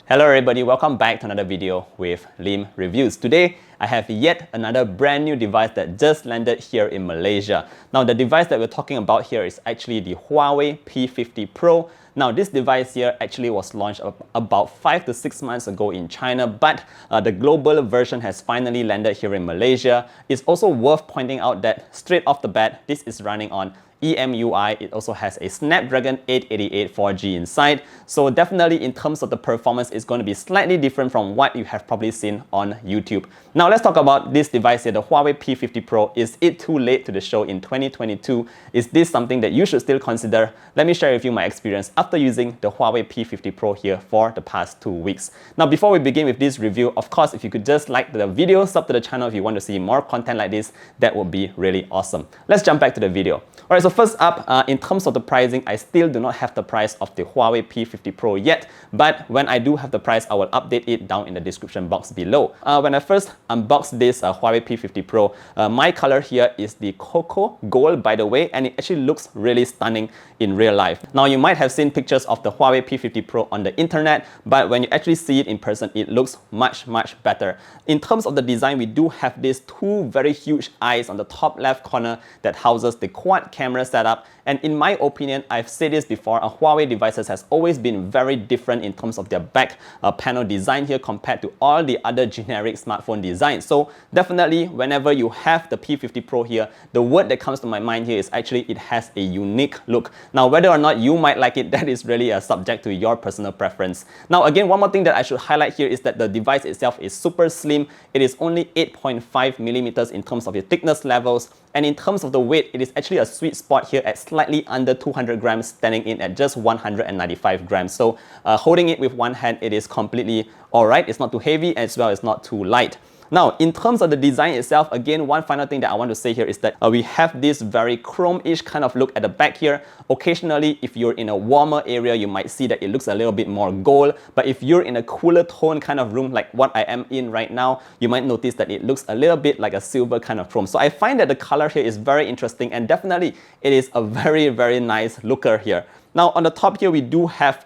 Hello everybody, welcome back to another video with Lim Reviews. Today, I have yet another brand new device that just landed here in Malaysia. Now the device that we're talking about here is actually the HUAWEI P50 Pro. Now this device here actually was launched about 5 to 6 months ago in China, but the global version has finally landed here in Malaysia. It's also worth pointing out that straight off the bat, this is running on EMUI. It also has a Snapdragon 888 4G inside. So definitely in terms of the performance, it's going to be slightly different from what you have probably seen on YouTube. Now let's talk about this device here, the HUAWEI P50 Pro. Is it too late to the show in 2022? Is this something that you should still consider? Let me share with you my experience after using the HUAWEI P50 Pro here for the past 2 weeks. Now before we begin with this review, of course, if you could just like the video, sub to the channel if you want to see more content like this, that would be really awesome. Let's jump back to the video. Alright, so first up, in terms of the pricing, I still do not have the price of the HUAWEI P50 Pro yet, but when I do have the price, I will update it down in the description box below. When I first unboxed this HUAWEI P50 Pro, my color here is the Cocoa Gold, by the way, and it actually looks really stunning in real life. Now you might have seen pictures of the HUAWEI P50 Pro on the internet, but when you actually see it in person, it looks much better. In terms of the design, we do have these two very huge eyes on the top left corner that houses the quad camera setup. And in my opinion, I've said this before, HUAWEI devices has always been very different in terms of their back panel design here compared to all the other generic smartphone designs. So definitely whenever you have the P50 Pro here, the word that comes to my mind here is actually it has a unique look. Now whether or not you might like it, that is really subject to your personal preference. Now again, one more thing that I should highlight here is that the device itself is super slim. It is only 8.5 millimeters in terms of the thickness levels. And in terms of the weight, it is actually a sweet spot here at slightly under 200 grams, standing in at just 195 grams. So holding it with one hand, it is completely alright. It's not too heavy, as well as not too light. Now, in terms of the design itself, again, one final thing that I want to say here is that we have this very chrome-ish kind of look at the back here. Occasionally, if you're in a warmer area, you might see that it looks a little bit more gold. But if you're in a cooler tone kind of room like what I am in right now, you might notice that it looks a little bit like a silver kind of chrome. So I find that the color here is very interesting, and definitely it is a very nice looker here. Now, on the top here, we do have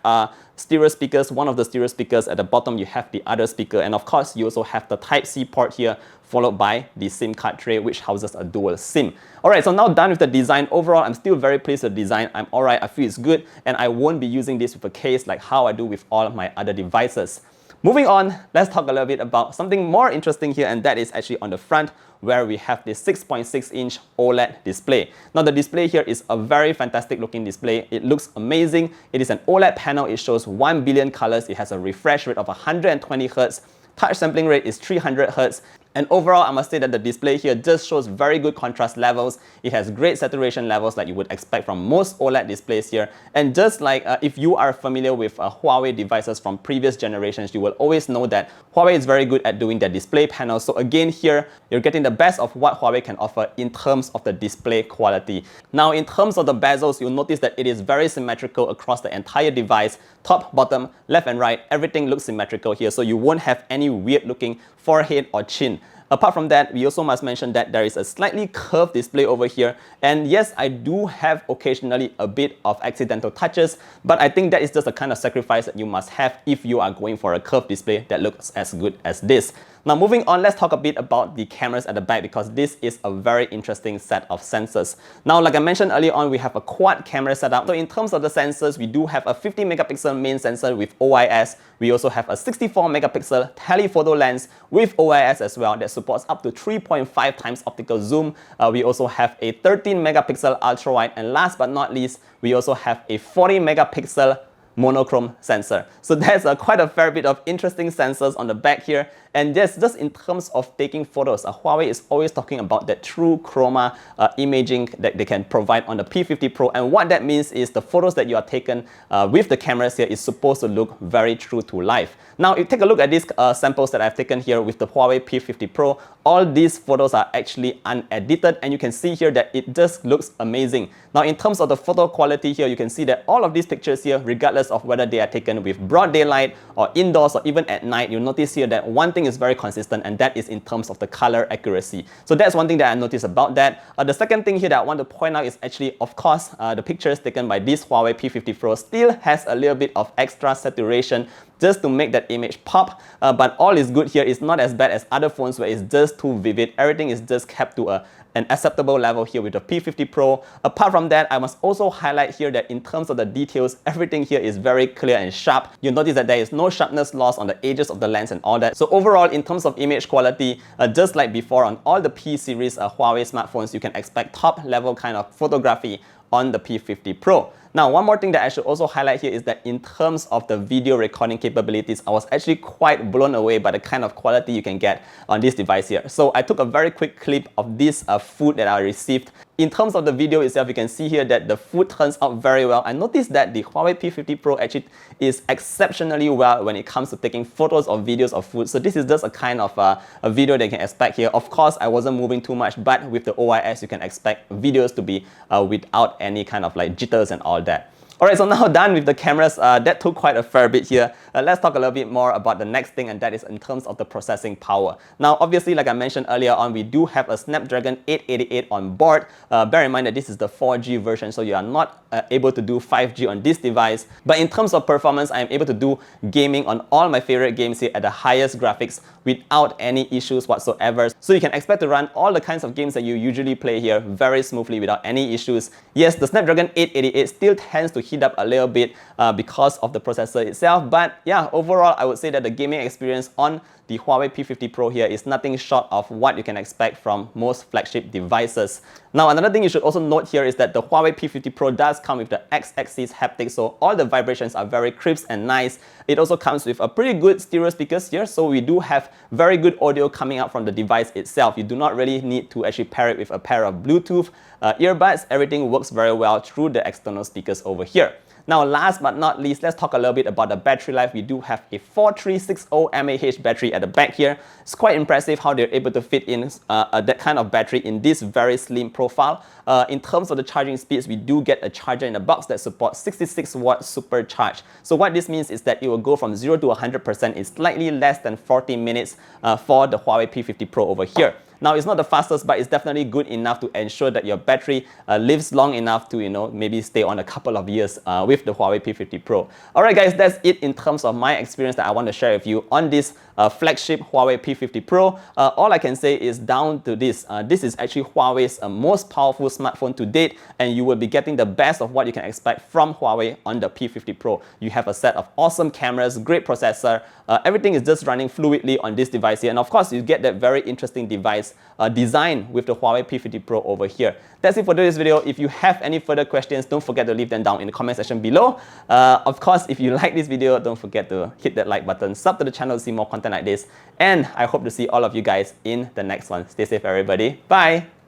stereo speakers. One of the stereo speakers at the bottom, you have the other speaker, and of course you also have the Type-C port here, followed by the SIM card tray, which houses a dual SIM. Alright, so now done with the design. Overall, I'm still very pleased with the design. I'm alright, I feel it's good, and I won't be using this with a case like how I do with all of my other devices. Moving on, let's talk a little bit about something more interesting here, and that is actually on the front, where we have this 6.6-inch OLED display. Now the display here is a very fantastic looking display. It looks amazing. It is an OLED panel. It shows 1 billion colors. It has a refresh rate of 120 Hz. Touch sampling rate is 300 Hz. And overall, I must say that the display here just shows very good contrast levels. It has great saturation levels like you would expect from most OLED displays here. And just like if you are familiar with HUAWEI devices from previous generations, you will always know that HUAWEI is very good at doing their display panels. So again here, you're getting the best of what HUAWEI can offer in terms of the display quality. Now in terms of the bezels, you'll notice that it is very symmetrical across the entire device. Top, bottom, left and right, everything looks symmetrical here. So you won't have any weird looking forehead or chin. Apart from that, we also must mention that there is a slightly curved display over here. And yes, I do have occasionally a bit of accidental touches, but I think that is just a kind of sacrifice that you must have if you are going for a curved display that looks as good as this. Now moving on, let's talk a bit about the cameras at the back, because this is a very interesting set of sensors. Now, like I mentioned earlier on, we have a quad camera setup. So in terms of the sensors, we do have a 50 megapixel main sensor with OIS. We also have a 64 megapixel telephoto lens with OIS as well that supports up to 3.5 times optical zoom. We also have a 13 megapixel ultra wide, and last but not least, we also have a 40 megapixel monochrome sensor. So there's quite a fair bit of interesting sensors on the back here. And yes, just in terms of taking photos, HUAWEI is always talking about that true chroma imaging that they can provide on the P50 Pro. And what that means is the photos that you are taken with the cameras here is supposed to look very true to life. Now, you take a look at these samples that I've taken here with the HUAWEI P50 Pro. All these photos are actually unedited, and you can see here that it just looks amazing. Now, in terms of the photo quality here, you can see that all of these pictures here, regardless of whether they are taken with broad daylight or indoors or even at night, you'll notice here that one thing is very consistent, and that is in terms of the color accuracy. So that's one thing that I noticed about that. The second thing here that I want to point out is actually, of course, the pictures taken by this HUAWEI P50 Pro still has a little bit of extra saturation just to make that image pop. But all is good here. It's not as bad as other phones where it's just too vivid. Everything is just kept to an acceptable level here with the P50 Pro. Apart from that, I must also highlight here that in terms of the details, everything here is very clear and sharp. You'll notice that there is no sharpness loss on the edges of the lens and all that. So overall, in terms of image quality, just like before on all the P series Huawei smartphones, you can expect top level kind of photography on the P50 Pro. Now, one more thing that I should also highlight here is that in terms of the video recording capabilities, I was actually quite blown away by the kind of quality you can get on this device here. So I took a very quick clip of this food that I received. In terms of the video itself, you can see here that the food turns out very well. I noticed that the Huawei P50 Pro actually is exceptionally well when it comes to taking photos or videos of food. So this is just a kind of a video that you can expect here. Of course, I wasn't moving too much, but with the OIS, you can expect videos to be without any kind of like jitters and all that. Alright, so now done with the cameras, that took quite a fair bit here. Let's talk a little bit more about the next thing, and that is in terms of the processing power. Now, obviously, like I mentioned earlier on, we do have a Snapdragon 888 on board. Bear in mind that this is the 4G version, so you are not able to do 5G on this device. But in terms of performance, I am able to do gaming on all my favorite games here at the highest graphics without any issues whatsoever. So you can expect to run all the kinds of games that you usually play here very smoothly without any issues. Yes, the Snapdragon 888 still tends to heat up a little bit because of the processor itself, but yeah, overall I would say that the gaming experience on the Huawei P50 Pro here is nothing short of what you can expect from most flagship devices. Now, another thing you should also note here is that the Huawei P50 Pro does come with the X-axis haptics, so all the vibrations are very crisp and nice. It also comes with a pretty good stereo speakers here, so we do have very good audio coming out from the device itself. You do not really need to actually pair it with a pair of Bluetooth earbuds. Everything works very well through the external speakers over here. Now, last but not least, let's talk a little bit about the battery life. We do have a 4360 mAh battery at the back here. It's quite impressive how they're able to fit in that kind of battery in this very slim profile. In terms of the charging speeds, we do get a charger in the box that supports 66 watt supercharge. So what this means is that it will go from 0 to 100% in slightly less than 40 minutes for the Huawei P50 Pro over here. Now, it's not the fastest, but it's definitely good enough to ensure that your battery lives long enough to, maybe stay on a couple of years with the Huawei P50 Pro. Alright guys, that's it in terms of my experience that I want to share with you on this flagship Huawei P50 Pro. All I can say is down to this. This is actually Huawei's most powerful smartphone to date, and you will be getting the best of what you can expect from Huawei on the P50 Pro. You have a set of awesome cameras, great processor, everything is just running fluidly on this device here, and of course you get that very interesting device design with the Huawei P50 Pro over here. That's it for today's video. If you have any further questions, don't forget to leave them down in the comment section below. Of course, if you like this video, don't forget to hit that like button, sub to the channel to see more content like this, and I hope to see all of you guys in the next one. Stay safe everybody. Bye!